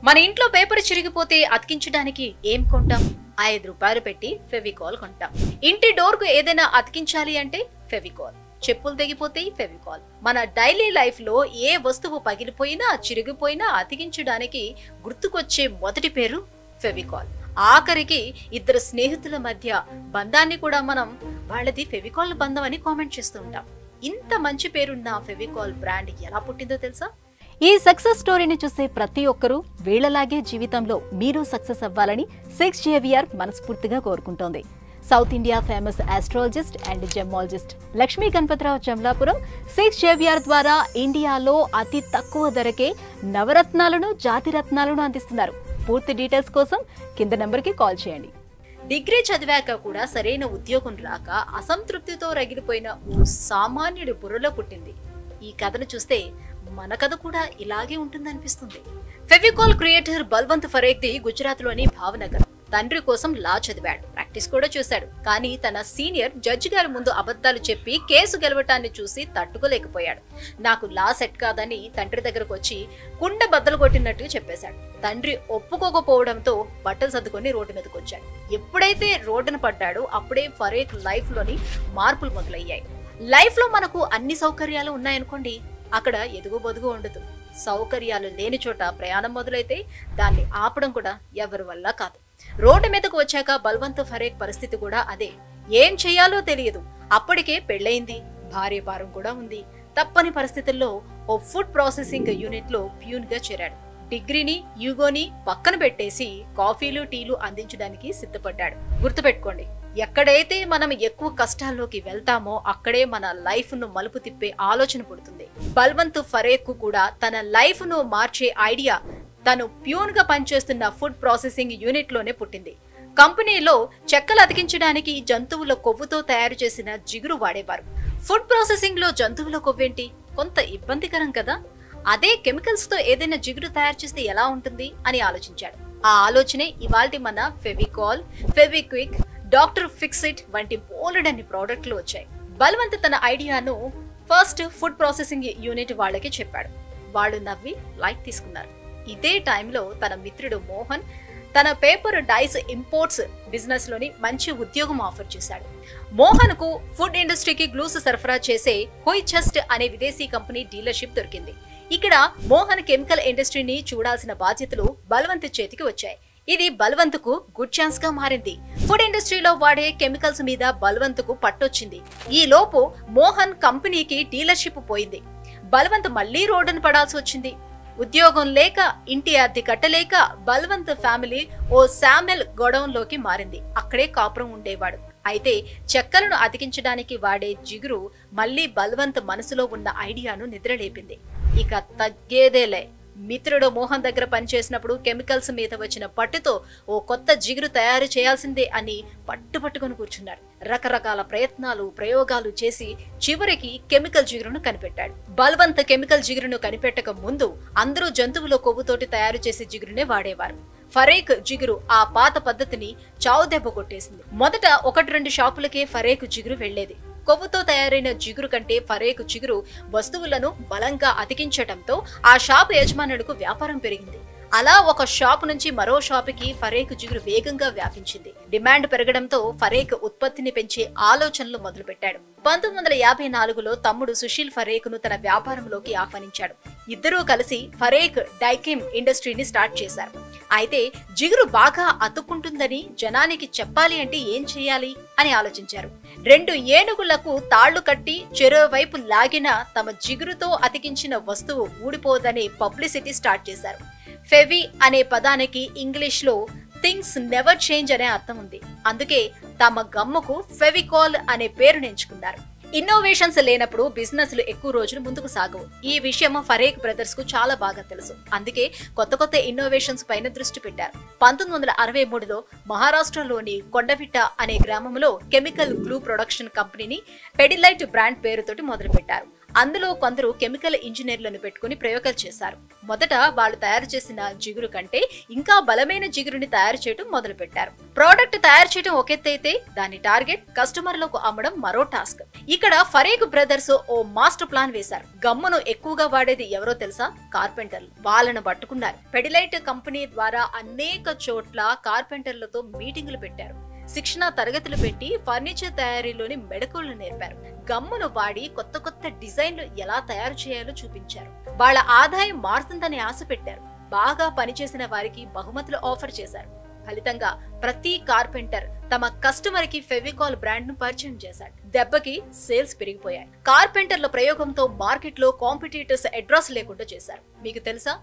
మన ఇంట్లో పేపర్ చిరిగిపోతే అతికించడానికి ఏం కొంటాం? 5 రూపాయలు పెట్టి ఫెవికాల్ కొంటాం. ఇంటి డోర్ కు ఏదైనా అతికించాలి అంటే ఫెవికాల్. చెప్పులు తెగిపోతే ఫెవికాల్. మన డైలీ లైఫ్ లో ఏ వస్తువు పగిలిపోయినా చిరిగిపోయినా అతికించడానికి గుర్తుకొచ్చే మొదటి పేరు ఫెవికాల్. ఆఖరికి ఇద్దరు స్నేహితుల మధ్య బంధాన్ని కూడా మనం వాళ్ళది ఫెవికాల్ బంధం అని కామెంట్ చేస్తూ ఉంటాం. ఇంత మంచి పేరున్న ఫెవికాల్ బ్రాండ్ ఎలా పుట్టిందో తెలుసా? ఈ సక్సెస్ స్టోరీని చూసే ప్రతి ఒక్కరూ వీళ్ళలాగే జీవితంలో మీరు సక్సెస్ అవ్వాలని 6JVR మనస్ఫూర్తిగా కోరుకుంటోంది. South India famous astrologer and gemologist Lakshmi Ganapathirao Jamalapuram 6JVR ద్వారా ఇండియాలో అతి తక్కువ ధరకే నవరత్నాలను జాతిరత్నాలను అందిస్తున్నారు. పూర్తి డీటెయిల్స్ కోసం కింద నంబర్కి కాల్ చేయండి. డిగ్రీ చదివాక కూడా సరైన ఉద్యోగం రాక అసంతృప్తితో రగిలిపోయిన ఓ సామాన్యుడి బుర్రలో పుట్టింది ఈ కథను చూస్తే మన కథ కూడా ఇలాగే ఉంటుందనిపిస్తుంది. ఫెవికాల్ క్రియేటర్ బల్వంత్ ఫరేఖ్ది గుజరాత్ లోని భావనగర్. తండ్రి కోసం లా చదివాడు, ప్రాక్టీస్ కూడా చేశాడు. కానీ తన సీనియర్ జడ్జి గారి ముందు అబద్ధాలు చెప్పి కేసు గెలవటాన్ని చూసి తట్టుకోలేకపోయాడు. నాకు లా సెట్ కాదని తండ్రి దగ్గరకు వచ్చి కుండ బద్దలు కొట్టినట్టు చెప్పేశాడు. తండ్రి ఒప్పుకోకపోవడంతో బట్టలు సర్దుకొని రోడ్డు మీదకి వచ్చాడు. ఎప్పుడైతే రోడ్డున పడ్డాడో అప్పుడే ఫరేఖ్ లైఫ్ లోని మార్పులు మొదలయ్యాయి. లైఫ్ లో మనకు అన్ని సౌకర్యాలు ఉన్నాయనుకోండి, అక్కడ ఎదుగు బొదుగు ఉండదు. సౌకర్యాలు లేని చోట ప్రయాణం మొదలైతే దాన్ని ఆపడం కూడా ఎవరి వల్ల కాదు. రోడ్డు మీదకు వచ్చాక బల్వంత్ ఫరేఖ్ పరిస్థితి కూడా అదే. ఏం చెయ్యాలో తెలియదు. అప్పటికే పెళ్లయింది, భార్య భారం కూడా ఉంది. తప్పని పరిస్థితుల్లో ఓ ఫుడ్ ప్రాసెసింగ్ యూనిట్ లో ప్యూన్ గా చేరాడు. డిగ్రీని యూగోని పక్కన పెట్టేసి కాఫీలు టీలు అందించడానికి సిద్ధపడ్డాడు. గుర్తుపెట్టుకోండి, ఎక్కడైతే మనం ఎక్కువ కష్టాల్లోకి వెళ్తామో అక్కడే మన లైఫ్ ను మలుపు తిప్పే ఆలోచన పుడుతుంది. బల్వంత్ ఫరేఖ్ కు కూడా తన లైఫ్ ను మార్చే ఐడియా తను ప్యూన్ గా పనిచేస్తున్న ఫుడ్ ప్రాసెసింగ్ యూనిట్ లోనే పుట్టింది. కంపెనీలో చెక్కలు అతికించడానికి జంతువుల కొవ్వుతో తయారు చేసిన జిగురు వాడేవారు. ఫుడ్ ప్రాసెసింగ్ లో జంతువుల కొవ్వేంటి? కొంత ఇబ్బందికరం కదా. అదే కెమికల్స్ తో ఏదైనా జిగురు తయారు చేస్తే ఎలా ఉంటుంది అని ఆలోచించాడు. ఆ ఆలోచనే ఇవాల్టి మన ఫెవికాల్, ఫెవిక్విక్, డాక్టర్ ఫిక్సిట్ వంటి బోలెడన్ని ప్రోడక్ట్లు వచ్చాయి. బల్వంత్ తన ఐడియాను ఫస్ట్ ఫుడ్ ప్రాసెసింగ్ యూనిట్ వాళ్ళకి చెప్పాడు. వాళ్ళు నవ్వి లైక్ తీసుకున్నారు. ఇదే టైంలో తన మిత్రుడు మోహన్ తన పేపర్ డైస్ ఇంపోర్ట్స్ బిజినెస్ లోని మంచి ఉద్యోగం ఆఫర్ చేశాడు. మోహన్ కు ఫుడ్ ఇండస్ట్రీకి గ్లూస్ సరఫరా చేసే హుయిచెస్ట్ అనే విదేశీ కంపెనీ డీలర్షిప్ దొరికింది. ఇక్కడ మోహన్ కెమికల్ ఇండస్ట్రీని చూడాల్సిన బాధ్యతలు బల్వంత్ చేతికి వచ్చాయి. ఇది బల్వంత్ కు గుడ్ ఛాన్స్ గా మారింది. ఫుడ్ ఇండస్ట్రీలో వాడే కెమికల్స్ మీద బల్వంత్ కు పట్టొచ్చింది. ఈ లోపు మోహన్ కంపెనీకి డీలర్షిప్ పోయింది. బల్వంత్ మళ్లీ రోడ్డును పడాల్సి వచ్చింది. ఉద్యోగం లేక, ఇంటి అద్దె కట్టలేక బల్వంత్ ఫ్యామిలీ ఓ శామెల్ గొడౌన్ లోకి మారింది. అక్కడే కాపురం ఉండేవాడు. అయితే చెక్కలను అతికించడానికి వాడే జిగురు మళ్లీ బల్వంత్ మనసులో ఉన్న ఐడియాను నిద్రలేపింది. ఇక తగ్గేదేలే. మిత్రుడు మోహన్ దగ్గర పనిచేసినప్పుడు కెమికల్స్ మీద వచ్చిన పట్టుతో ఓ కొత్త జిగురు తయారు చేయాల్సిందే అని పట్టుకొని కూర్చున్నాడు. రకరకాల ప్రయత్నాలు, ప్రయోగాలు చేసి చివరికి కెమికల్ జిగురును కనిపెట్టాడు. బల్వంత్ కెమికల్ జిగురును కనిపెట్టక ముందు అందరూ జంతువుల కొవ్వుతోటి తయారు చేసే జిగురునే వాడేవారు. ఫరేఖ్ జిగురు ఆ పాత పద్ధతిని చావుదెబ్బ కొట్టేసింది. మొదట 1-2 షాపులకే ఫరేఖ్ జిగురు వెళ్లేది. కొవ్వుతో తయారైన జిగురు కంటే ఫరేఖ్ జిగురు వస్తువులను బలంగా అతికించటంతో ఆ షాపు యజమానులకు వ్యాపారం పెరిగింది. అలా ఒక షాపు నుంచి మరో షాపుకి ఫరేఖ్ జిగురు వేగంగా వ్యాపించింది. డిమాండ్ పెరగడంతో ఫరేఖ్ ఉత్పత్తిని పెంచే ఆలోచనలు మొదలుపెట్టాడు. 1954లో తమ్ముడు సుశీల్ ఫరేఖ్ ను తన వ్యాపారంలోకి ఆహ్వానించాడు. ఇద్దరూ కలిసి ఫరేఖ్ డైకిమ్ ఇండస్ట్రీని స్టార్ట్ చేశారు. అయితే జిగురు బాగా అతుక్కుంటుందని జనానికి చెప్పాలి అంటే ఏం చేయాలి అని ఆలోచించారు. 2 ఏనుగులకు తాళ్లు కట్టి చెరోవైపు లాగిన తమ జిగురుతో అతికించిన వస్తువు ఊడిపోదనే పబ్లిసిటీ స్టార్ట్ చేశారు. ఫెవి అనే పదానికి ఇంగ్లీష్ లో థింగ్స్ నెవర్ చేంజ్ అనే అర్థం ఉంది. అందుకే తమ గమ్ముకు ఫెవికాల్ అనే పేరును ఎంచుకున్నారు. ఇన్నోవేషన్స్ లేనప్పుడు బిజినెస్లు ఎక్కువ రోజులు ముందుకు సాగవు. ఈ విషయం ఫరేఖ్ బ్రదర్స్ కు చాలా బాగా తెలుసు. అందుకే కొత్త ఇన్నోవేషన్స్ పైన దృష్టి పెట్టారు. 1963లో మహారాష్ట్రలోని కొండవిట్ట అనే గ్రామంలో కెమికల్ గ్లూ ప్రొడక్షన్ కంపెనీని పెడిలైట్ బ్రాండ్ పేరుతోటి మొదలుపెట్టారు. అందులో కొందరు కెమికల్ ఇంజనీర్లను పెట్టుకుని ప్రయోగాలు చేశారు. మొదట వాళ్ళు తయారు చేసిన జిగురు కంటే ఇంకా బలమైన జిగురుని తయారు చేయడం మొదలు పెట్టారు. ప్రోడక్ట్ తయారు చేయడం ఒక ఎత్తైతే దాని టార్గెట్ కస్టమర్లకు అమ్మడం మరో టాస్క్. ఇక్కడ ఫరేక్ బ్రదర్స్ ఓ మాస్టర్ ప్లాన్ వేశారు. గమ్మును ఎక్కువగా వాడేది ఎవరో తెలుసా? కార్పెంటర్లు. వాళ్ళను పట్టుకున్నారు. పెడిలైట్ కంపెనీ ద్వారా అనేక చోట్ల కార్పెంటర్లతో మీటింగులు పెట్టారు. శిక్షణ తరగతులు పెట్టి ఫర్నిచర్ తయారీలోని మెళకువలు నేర్పారు. గమ్మును వాడి కొత్త కొత్త డిజైన్లు ఎలా తయారు చేయాలో చూపించారు. వాళ్ళ ఆదాయం మారుతుందని ఆశ పెట్టారు. బాగా పనిచేసిన వారికి బహుమతులు ఆఫర్ చేశారు. ఫలితంగా ప్రతి కార్పెంటర్ తమ కస్టమర్ కి ఫెవికాల్ బ్రాండ్ ను పరిచయం చేశాడు. దెబ్బకి సేల్స్ పెరిగిపోయాయి. కార్పెంటర్ల ప్రయోగంతో మార్కెట్ లో కాంపిటీటర్స్ అడ్రస్ లేకుండా చేశారు. మీకు తెలుసా,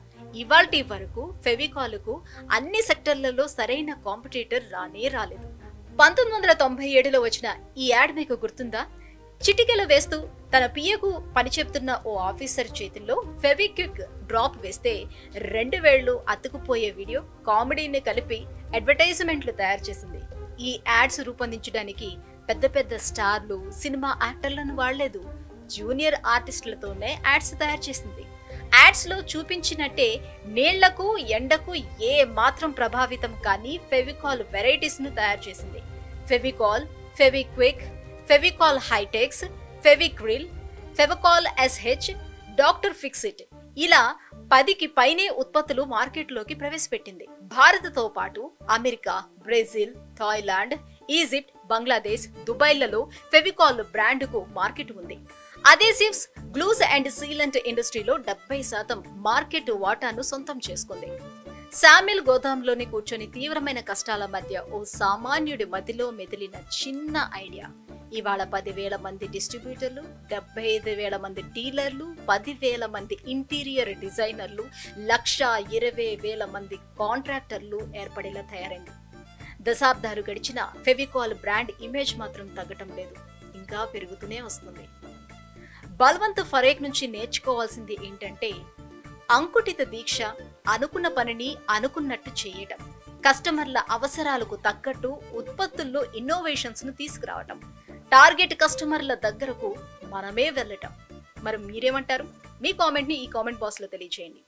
ఇవాల్టి వరకు ఫెవికాల్ కు అన్ని సెక్టర్లలో సరైన కాంపిటీటర్ రాలేదు. 1997లో వచ్చిన ఈ యాడ్ మీకు గుర్తుందా? చిటికెలు వేస్తూ తన పియ్యకు పని చెప్తున్న ఓ ఆఫీసర్ చేతుల్లో ఫెవిక్విక్ డ్రాప్ వేస్తే 2 వేళ్లు అతుకుపోయే వీడియో కామెడీని కలిపి అడ్వర్టైజ్మెంట్లు తయారు చేసింది. ఈ యాడ్స్ రూపొందించడానికి పెద్ద పెద్ద స్టార్లు, సినిమా యాక్టర్లను వాడలేదు. జూనియర్ ఆర్టిస్టులతోనే యాడ్స్ తయారు చేసింది. యాడ్స్ లో చూపించినట్టే నీళ్లకు, ఎండకు ఏ మాత్రం ప్రభావితం కానీ ఫెవికాల్ వెరైటీస్ ను తయారు చేసింది. Fevicol, Fevikwik, Fevicol Hitex, Fevicryl, Fevicol SH, doctor Fixit ఇలా 10కి పైనే ఉత్పత్తులు మార్కెట్లోకి ప్రవేశపెట్టింది. భారత్తో పాటు America, Brazil, Thailand, Egypt, Bangladesh, దుబాయ్లలో ఫెవికాల్ బ్రాండ్కు మార్కెట్ ఉంది. అదేసివ్స్, గ్లూస్ అండ్ సీలెంట్ ఇండస్ట్రీలో 70% మార్కెట్ వాటాను సొంతం చేసుకుంది. శామిల్ గోదాంలోని కూర్చొని తీవ్రమైన కష్టాల మధ్య ఓ సామాన్యుడి మదిలో మెదిలిన చిన్న ఐడియా. ఇవాళ 10,000 మంది డిస్ట్రిబ్యూటర్లు, 75,000 మంది డీలర్లు, 10,000 మంది ఇంటీరియర్ డిజైనర్లు, 1,20,000 మంది కాంట్రాక్టర్లు ఏర్పడేలా తయారైంది. దశాబ్దాలు గడిచిన ఫెవికాల్ బ్రాండ్ ఇమేజ్ మాత్రం తగ్గటం లేదు, ఇంకా పెరుగుతూనే వస్తుంది. బల్వంత్ ఫరేక్ నుంచి నేర్చుకోవాల్సింది ఏంటంటే అంకుటిత దీక్ష, అనుకున్న పనిని అనుకున్నట్టు చేయటం, కస్టమర్ల అవసరాలకు తగ్గట్టు ఉత్పత్తుల్లో ఇన్నోవేషన్స్ ను తీసుకురావటం, టార్గెట్ కస్టమర్ల దగ్గరకు మనమే వెళ్ళటం. మరి మీరేమంటారు? మీ కామెంట్ ని ఈ కామెంట్ బాక్స్ లో తెలియజేయండి.